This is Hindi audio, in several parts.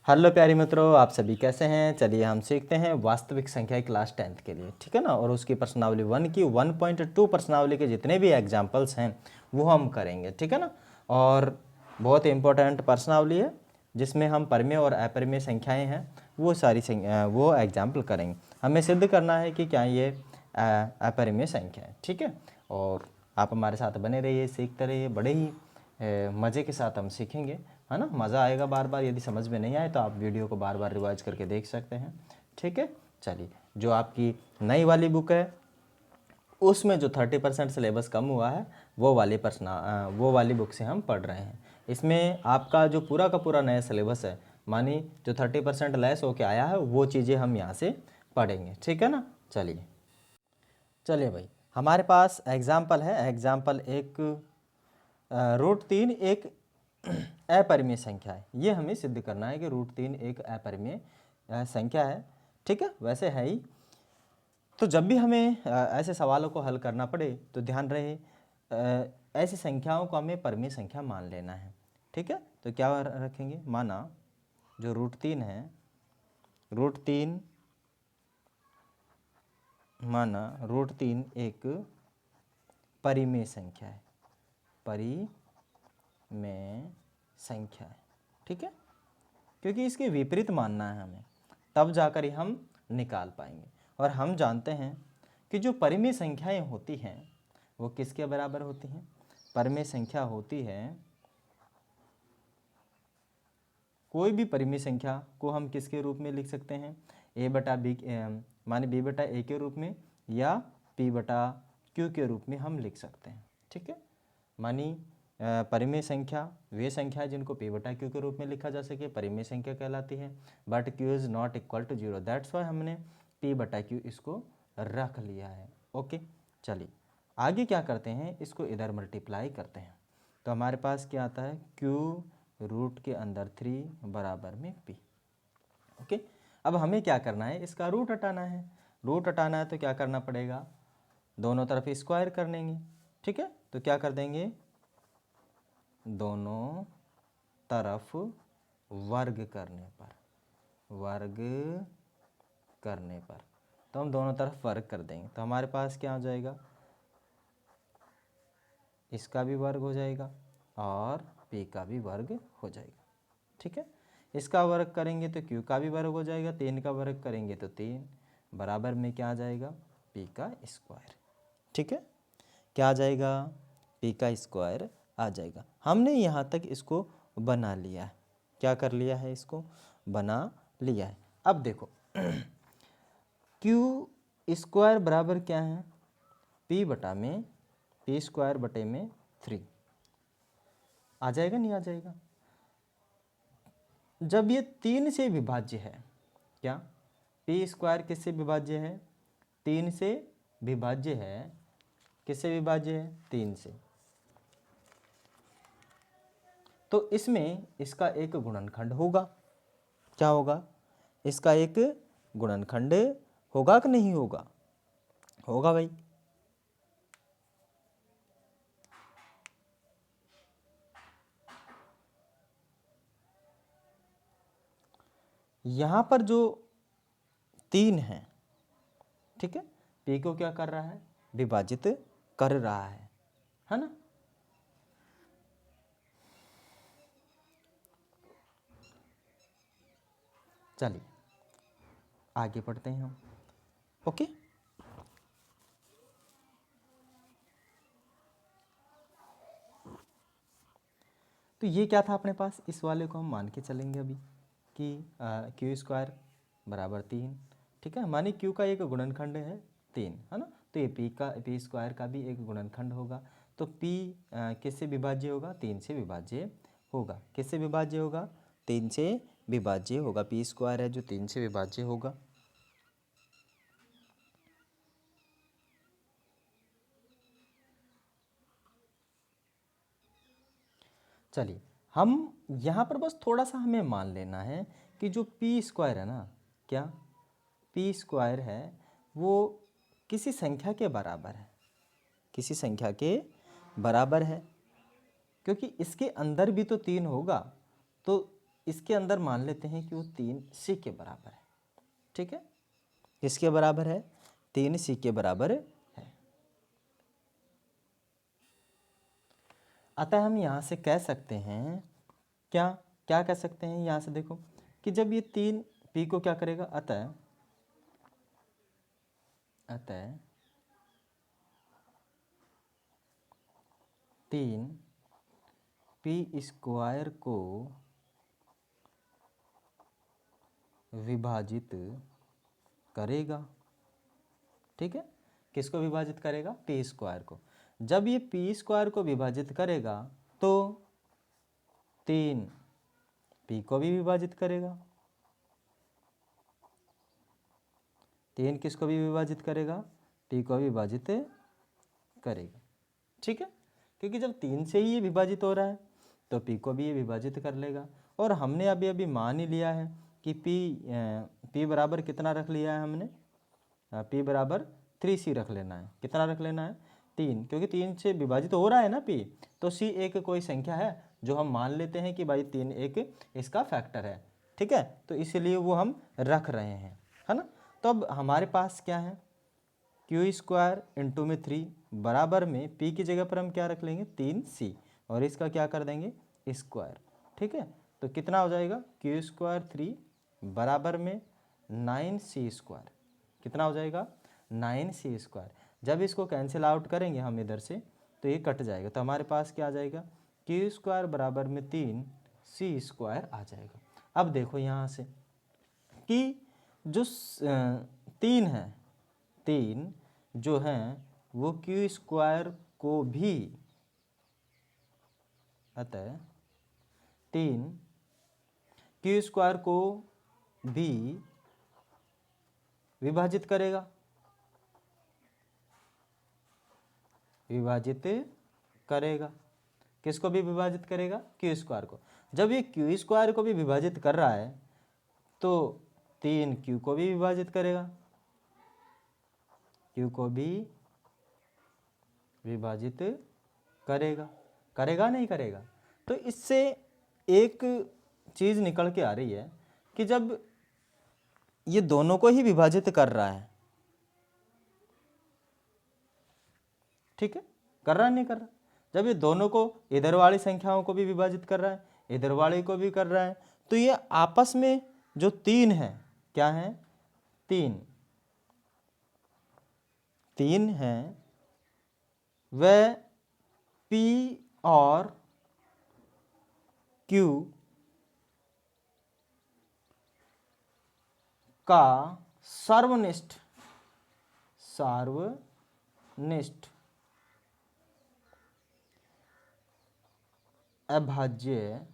हेलो प्यारे मित्रों, आप सभी कैसे हैं। चलिए हम सीखते हैं वास्तविक संख्या क्लास 10th के लिए, ठीक है ना। और उसकी प्रश्नावली 1 की 1.2 प्रश्नावली के जितने भी एग्जाम्पल्स हैं वो हम करेंगे, ठीक है ना। और बहुत इंपॉर्टेंट प्रश्नावली है जिसमें हम परिमेय और अपरिमेय संख्याएं हैं वो सारी वो एग्जाम्पल करेंगे। हमें सिद्ध करना है कि क्या ये अपरिमेय संख्या है, ठीक है। और आप हमारे साथ बने रहिए, सीखते रहिए, बड़े ही मज़े के साथ हम सीखेंगे, है ना। मज़ा आएगा बार बार। यदि समझ में नहीं आए तो आप वीडियो को बार बार रिवाइज करके देख सकते हैं, ठीक है। चलिए, जो आपकी नई वाली बुक है उसमें जो 30% सिलेबस कम हुआ है वो वाली बुक से हम पढ़ रहे हैं। इसमें आपका जो पूरा का पूरा नया सिलेबस है, मानी जो 30% लेस होके आया है वो चीज़ें हम यहाँ से पढ़ेंगे, ठीक है ना। चलिए भाई, हमारे पास एग्जाम्पल है। एग्जाम्पल एक √3 एक अपरिमेय संख्या है। ये हमें सिद्ध करना है कि √3 एक अपरिमेय संख्या है, ठीक है। वैसे है ही। तो जब भी हमें ऐसे सवालों को हल करना पड़े तो ध्यान रहे ऐसी संख्याओं को हमें परिमेय संख्या मान लेना है, ठीक है। तो क्या रखेंगे, माना जो √3 है, √3 माना √3 एक परिमेय संख्या है, परिमेय संख्या है, ठीक है। क्योंकि इसके विपरीत मानना है हमें, तब जाकर ही हम निकाल पाएंगे। और हम जानते हैं कि जो परिमेय संख्याएं होती हैं वो किसके बराबर होती हैं। परिमेय संख्या होती है, कोई भी परिमेय संख्या को हम किसके रूप में लिख सकते हैं, a/b माने b/a के रूप में या p/q के रूप में हम लिख सकते हैं, ठीक है। मानी परिमेय संख्या वे संख्या जिनको p/q के रूप में लिखा जा सके परिमेय संख्या कहलाती है। But q is not equal to 0, that's why हमने p/q इसको रख लिया है। ओके, चलिए आगे क्या करते हैं, इसको इधर मल्टीप्लाई करते हैं। तो हमारे पास क्या आता है, q रूट के अंदर 3 बराबर में p। ओके, अब हमें क्या करना है, इसका रूट हटाना है। रूट हटाना है तो क्या करना पड़ेगा, दोनों तरफ स्क्वायर कर लेंगे, ठीक है। तो क्या कर देंगे, दोनों तरफ वर्ग करने पर तो हम दोनों तरफ वर्ग कर देंगे। तो हमारे पास क्या हो जाएगा, इसका भी वर्ग हो जाएगा और p का भी वर्ग हो जाएगा, ठीक है। इसका वर्ग करेंगे तो q का भी वर्ग हो जाएगा, 3 का वर्ग करेंगे तो 3 बराबर में क्या आ जाएगा, p का स्क्वायर, ठीक है। क्या आ जाएगा, p का स्क्वायर आ जाएगा। हमने यहाँ तक इसको बना लिया है। क्या कर लिया है, इसको बना लिया है। अब देखो q स्क्वायर बराबर क्या है, p स्क्वायर बटे में 3 आ जाएगा, नहीं आ जाएगा। जब ये 3 से विभाज्य है, क्या p स्क्वायर किससे विभाज्य है, 3 से विभाज्य है। किससे विभाज्य है, 3 से। तो इसमें इसका एक गुणनखंड होगा। क्या होगा, इसका एक गुणनखंड होगा कि नहीं होगा, होगा भाई। यहाँ पर जो 3 है, ठीक है, p को क्या कर रहा है, विभाजित कर रहा है ना। चलिए आगे पढ़ते हैं हम। ओके, तो ये क्या था अपने पास, इस वाले को हम मान के चलेंगे अभी कि q स्क्वायर बराबर 3, ठीक है। माने q का एक गुणनखंड है 3, है ना। तो ये p स्क्वायर का भी एक गुणनखंड होगा। तो p किससे विभाज्य होगा, 3 से विभाज्य होगा। किससे विभाज्य होगा, 3 से विभाज्य होगा। p स्क्वायर है जो 3 से विभाज्य होगा। चलिए, हम यहाँ पर बस थोड़ा सा हमें मान लेना है कि जो p स्क्वायर है ना, क्या p स्क्वायर है वो किसी संख्या के बराबर है, किसी संख्या के बराबर है। क्योंकि इसके अंदर भी तो 3 होगा, तो इसके अंदर मान लेते हैं कि वो 3c के बराबर है। ठीक है, किसके बराबर है? 3c के बराबर है। अतः हम यहाँ से कह सकते हैं, क्या क्या कह सकते हैं यहाँ से? देखो कि जब ये 3p को क्या करेगा, अतः 3p² को विभाजित करेगा। ठीक है, किसको विभाजित करेगा? p² को। जब ये p² को विभाजित करेगा तो 3p को भी विभाजित करेगा। 3 किसको भी विभाजित करेगा? p को भी विभाजित करेगा। ठीक है, क्योंकि जब 3 से ही ये विभाजित हो रहा है तो p को भी ये विभाजित कर लेगा। और हमने अभी अभी मान ही लिया है कि p बराबर कितना रख लिया है हमने? p बराबर 3c रख लेना है। कितना रख लेना है? 3, क्योंकि 3 से विभाजित हो रहा है ना p, तो c एक कोई संख्या है जो हम मान लेते हैं कि भाई 3 एक इसका फैक्टर है। ठीक है, तो इसलिए वो हम रख रहे हैं, है ना। तो अब हमारे पास क्या है? q² इंटू में 3 बराबर में p की जगह पर हम क्या रख लेंगे? 3c, और इसका क्या कर देंगे? स्क्वायर। ठीक है, तो कितना हो जाएगा? q² 3 बराबर में 9c²। कितना हो जाएगा? 9c²। जब इसको कैंसिल आउट करेंगे हम इधर से तो ये कट जाएगा, तो हमारे पास क्या आ जाएगा? q² बराबर में 3c² आ जाएगा। अब देखो यहाँ से कि जो 3 है, 3 जो हैं वो q² को भी, अतः 3 q² को भी विभाजित करेगा, विभाजित करेगा। किसको भी विभाजित करेगा? q² को। जब ये q² को भी विभाजित कर रहा है तो 3q को भी विभाजित करेगा, q को भी विभाजित करेगा। करेगा नहीं करेगा? तो इससे एक चीज़ निकल के आ रही है कि जब ये दोनों को ही विभाजित कर रहा है, ठीक है, कर रहा नहीं कर रहा? जब ये दोनों को, इधर वाली संख्याओं को भी विभाजित कर रहा है, इधर वाले को भी कर रहा है, तो ये आपस में जो 3 है, क्या है? 3 हैं, वह p और q का सर्वनिष्ठ अभाज्य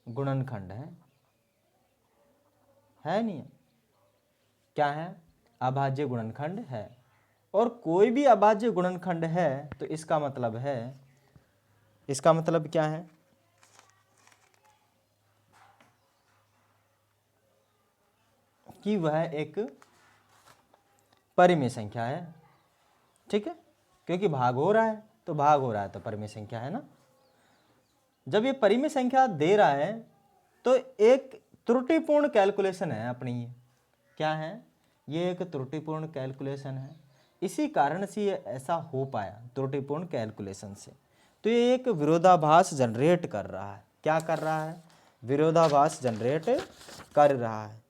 गुणनखंड है नहीं है? क्या है? अभाज्य गुणनखंड है। और कोई भी अभाज्य गुणनखंड है तो इसका मतलब है, इसका मतलब क्या है? कि वह एक परिमेय संख्या है। ठीक है, क्योंकि भाग हो रहा है तो भाग हो रहा है तो परिमेय संख्या है ना। जब ये परिमेय संख्या दे रहा है तो एक त्रुटिपूर्ण कैलकुलेशन है अपनी। ये क्या है? ये एक त्रुटिपूर्ण कैलकुलेशन है। इसी कारण से ये ऐसा हो पाया, त्रुटिपूर्ण कैलकुलेशन से। तो ये एक विरोधाभास जनरेट कर रहा है। क्या कर रहा है? विरोधाभास जनरेट कर रहा है।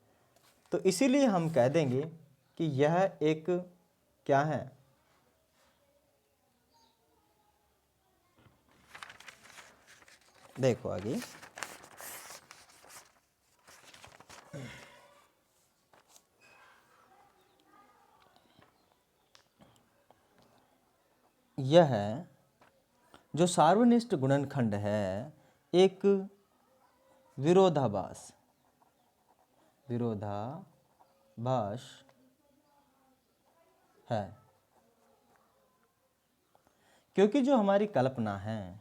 तो इसीलिए हम कह देंगे कि यह एक क्या है? देखो आगे, यह जो सार्वनिष्ठ गुणनखंड है एक विरोधाभास है। क्योंकि जो हमारी कल्पना है,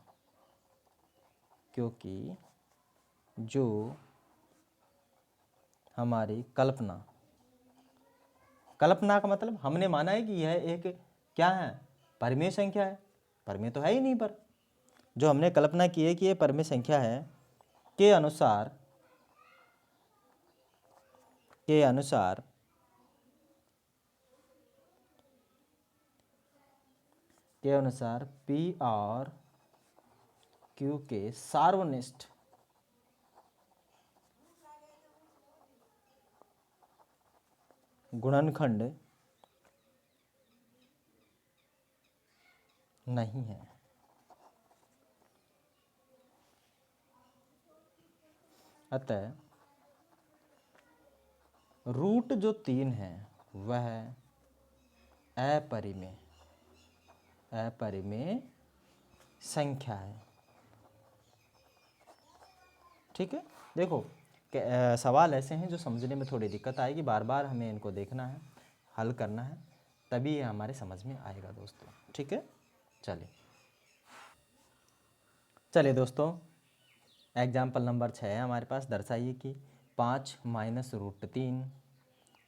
क्योंकि जो हमारी कल्पना का मतलब हमने माना है कि यह एक क्या है? परिमेय संख्या है। परिमेय तो है ही नहीं, पर जो हमने कल्पना की है कि यह परिमेय संख्या है के अनुसार के अनुसार P और Q के सार्वनिष्ठ गुणनखंड नहीं है। अतः रूट जो 3 है वह अपरिमेय संख्या है। ठीक है, देखो सवाल ऐसे हैं जो समझने में थोड़ी दिक्कत आएगी, बार बार हमें इनको देखना है, हल करना है, तभी ये हमारे समझ में आएगा दोस्तों। ठीक है, चलिए दोस्तों, एग्जाम्पल नंबर 6 है हमारे पास। दर्शाइए कि 5 माइनस रूट 3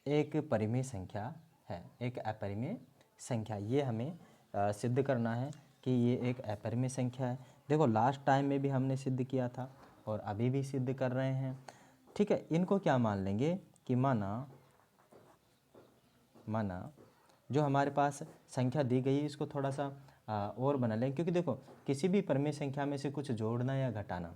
एक परिमेय संख्या है, एक अपरिमेय संख्या। ये हमें सिद्ध करना है कि ये एक अपरिमेय संख्या है। देखो लास्ट टाइम में भी हमने सिद्ध किया था और अभी भी सिद्ध कर रहे हैं। ठीक है, इनको क्या मान लेंगे कि माना जो हमारे पास संख्या दी गई है इसको थोड़ा सा और बना लें, क्योंकि देखो किसी भी परिमेय संख्या में से कुछ जोड़ना या घटाना,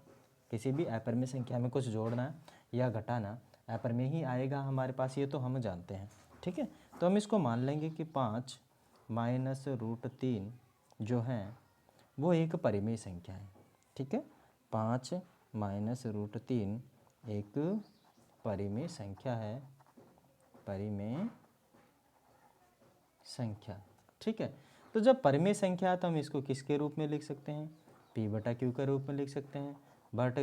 किसी भी अपरिमेय संख्या में कुछ जोड़ना या घटाना अपरिमेय ही आएगा हमारे पास, ये तो हम जानते हैं। ठीक है, तो हम इसको मान लेंगे कि 5 माइनस रूट 3 जो है वो एक परिमेय संख्या है। ठीक है, 5 माइनस रूट 3 एक परिमेय संख्या है, परिमेय संख्या। ठीक है, तो जब परिमेय संख्या है तो हम इसको किसके रूप में लिख सकते हैं? P बटा Q के रूप में लिख सकते हैं, but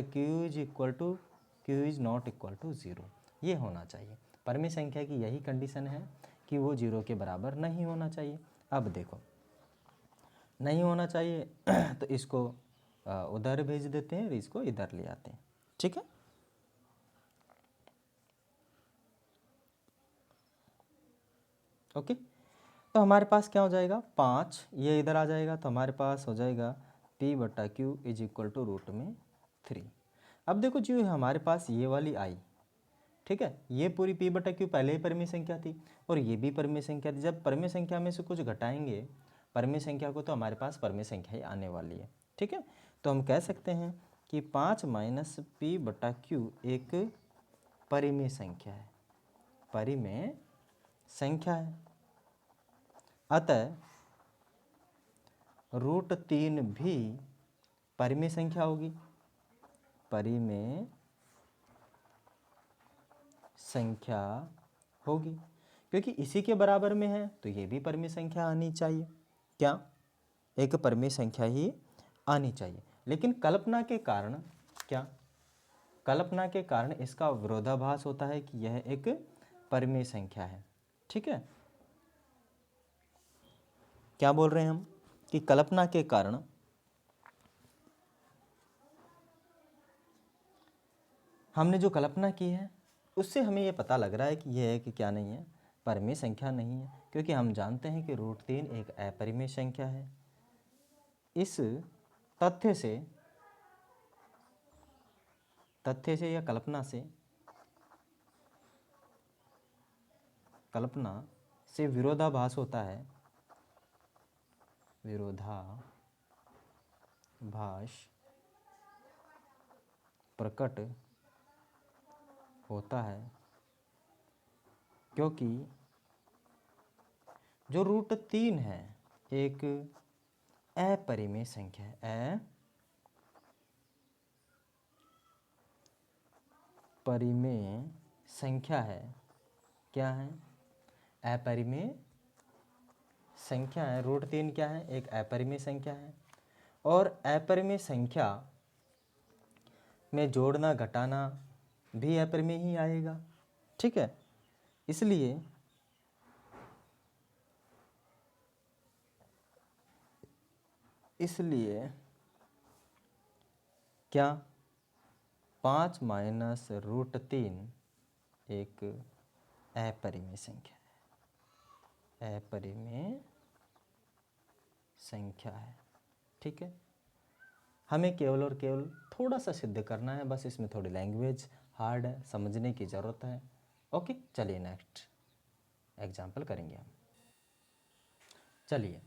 Q is not equal to 0। ये होना चाहिए। परिमेय संख्या की यही कंडीशन है कि वो 0 के बराबर नहीं होना चाहिए। अब देखो नहीं होना चाहिए तो इसको उधर भेज देते हैं और इसको इधर ले आते हैं। ठीक है, ओके, तो हमारे पास क्या हो जाएगा? 5 ये इधर आ जाएगा तो हमारे पास हो जाएगा P बटा Q is equal to root में 3। अब देखो जो हमारे पास ये वाली आई, ठीक है, ये पूरी P बटा Q पहले ही परिमेय संख्या थी और ये भी परिमेय संख्या थी। जब परिमेय संख्या में से कुछ घटाएंगे परिमेय संख्या को तो हमारे पास परिमेय संख्या ही आने वाली है। ठीक है, तो हम कह सकते हैं कि 5 माइनस P बटा Q एक परिमेय संख्या है, परिमेय संख्या है। अतः रूट 3 भी परिमेय संख्या होगी, परिमेय संख्या होगी, क्योंकि इसी के बराबर में है तो ये भी परिमेय संख्या आनी चाहिए। क्या? एक परिमेय संख्या ही आनी चाहिए। लेकिन कल्पना के कारण क्या? कल्पना के कारण इसका विरोधाभास होता है कि यह एक परिमेय संख्या है। ठीक है, क्या बोल रहे हैं हम कि कल्पना के कारण हमने जो कल्पना की है उससे हमें ये पता लग रहा है कि यह है कि क्या नहीं है, परिमेय संख्या नहीं है, क्योंकि हम जानते हैं कि रूट 3 एक अपरिमेय संख्या है। इस तथ्य से या कल्पना से विरोधाभास होता है, विरोधाभास प्रकट होता है, क्योंकि जो रूट 3 है एक अपरिमेय संख्या है, अपरिमेय संख्या है। क्या है? अपरिमेय संख्या है। रूट 3 क्या है? एक अपरिमेय संख्या है और अपरिमेय संख्या में जोड़ना घटाना भी अपरिमेय ही आएगा। ठीक है, इसलिए क्या 5 माइनस रूट 3 एक अपरिमेय संख्या है, अपरिमेय संख्या है। ठीक है, हमें केवल और केवल थोड़ा सा सिद्ध करना है, बस इसमें थोड़ी लैंग्वेज हार्ड है, समझने की ज़रूरत है। ओके, चलिए नेक्स्ट एग्जाम्पल करेंगे हम। चलिए,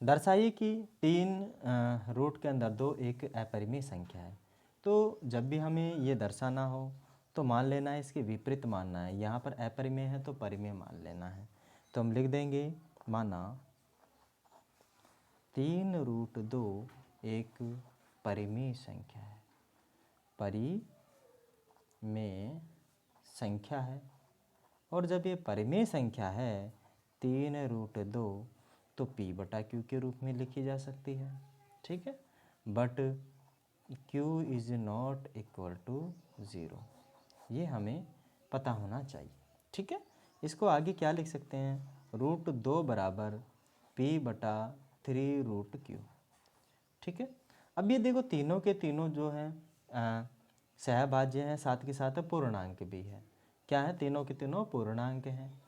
दर्शाइए कि 3 रूट के अंदर 2 एक अपरिमेय संख्या है। तो जब भी हमें ये दर्शाना हो तो मान लेना है इसके विपरीत मानना है। यहाँ पर अपरिमेय है तो परिमेय मान लेना है। तो हम लिख देंगे, माना 3√2 एक परिमेय संख्या है, परिमेय संख्या है। और जब ये परिमेय संख्या है 3√2 तो p/q के रूप में लिखी जा सकती है, ठीक है। But q is not equal to 0, ये हमें पता होना चाहिए, ठीक है। इसको आगे क्या लिख सकते हैं, √2 बराबर p/3√q, ठीक है। अब ये देखो तीनों के तीनों जो हैं सहभाज्य हैं, साथ के साथ पूर्णांक भी है। क्या है, तीनों के तीनों पूर्णांक हैं,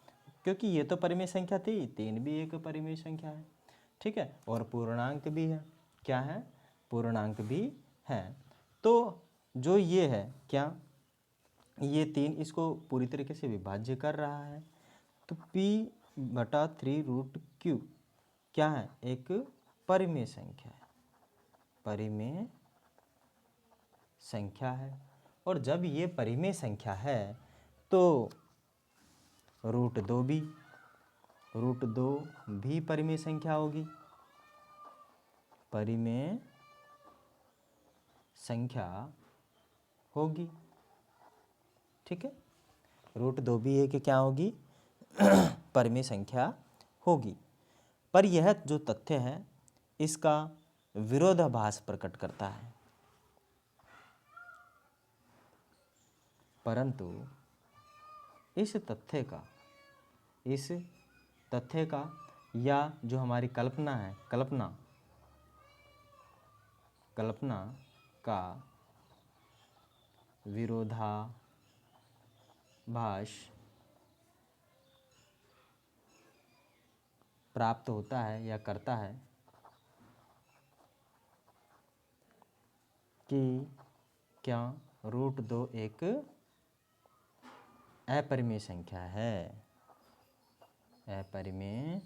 क्योंकि ये तो परिमेय संख्या थी, 3 भी एक परिमेय संख्या है, ठीक है। और पूर्णांक भी है, क्या है, पूर्णांक भी है। तो जो ये है क्या, ये 3 इसको पूरी तरीके से विभाज्य कर रहा है। तो p/3√q क्या है, एक परिमेय संख्या है, परिमेय संख्या है। और जब ये परिमेय संख्या है तो √2 भी परिमेय संख्या होगी, परिमेय संख्या होगी, ठीक है। √2 भी एक क्या होगी, परिमेय संख्या होगी। पर यह जो तथ्य है इसका विरोधाभास प्रकट करता है, परंतु इस तथ्य का या जो हमारी कल्पना है, कल्पना का विरोधाभास प्राप्त होता है या करता है कि क्या √2 एक अपरिमेय संख्या है, अपरिमेय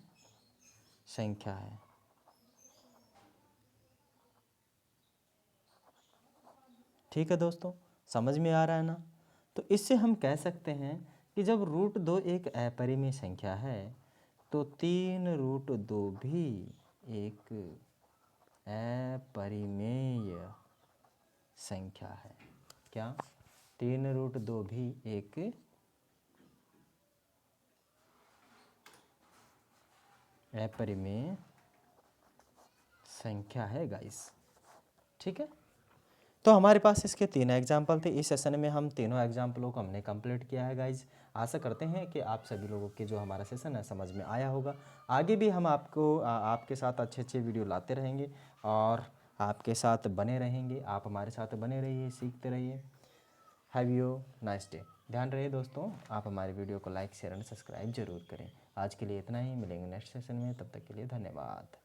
संख्या है। ठीक है दोस्तों, समझ में आ रहा है ना। तो इससे हम कह सकते हैं कि जब √2 एक अपरिमेय संख्या है तो 3√2 भी एक अपरिमेय संख्या है। क्या, 3√2 भी एक अपरिमेय संख्या है गाइस, ठीक है। तो हमारे पास इसके 3 एग्जाम्पल थे। इस सेशन में हम तीनों एग्जाम्पलों को हमने कंप्लीट किया है गाइज। आशा करते हैं कि आप सभी लोगों के जो हमारा सेशन है समझ में आया होगा। आगे भी हम आपके साथ अच्छे वीडियो लाते रहेंगे और आपके साथ बने रहेंगे। आप हमारे साथ बने रहिए, सीखते रहिए। Have you nice day. ध्यान रहे दोस्तों, आप हमारे वीडियो को लाइक, शेयर एंड सब्सक्राइब जरूर करें। आज के लिए इतना ही, मिलेंगे नेक्स्ट सेशन में, तब तक के लिए धन्यवाद।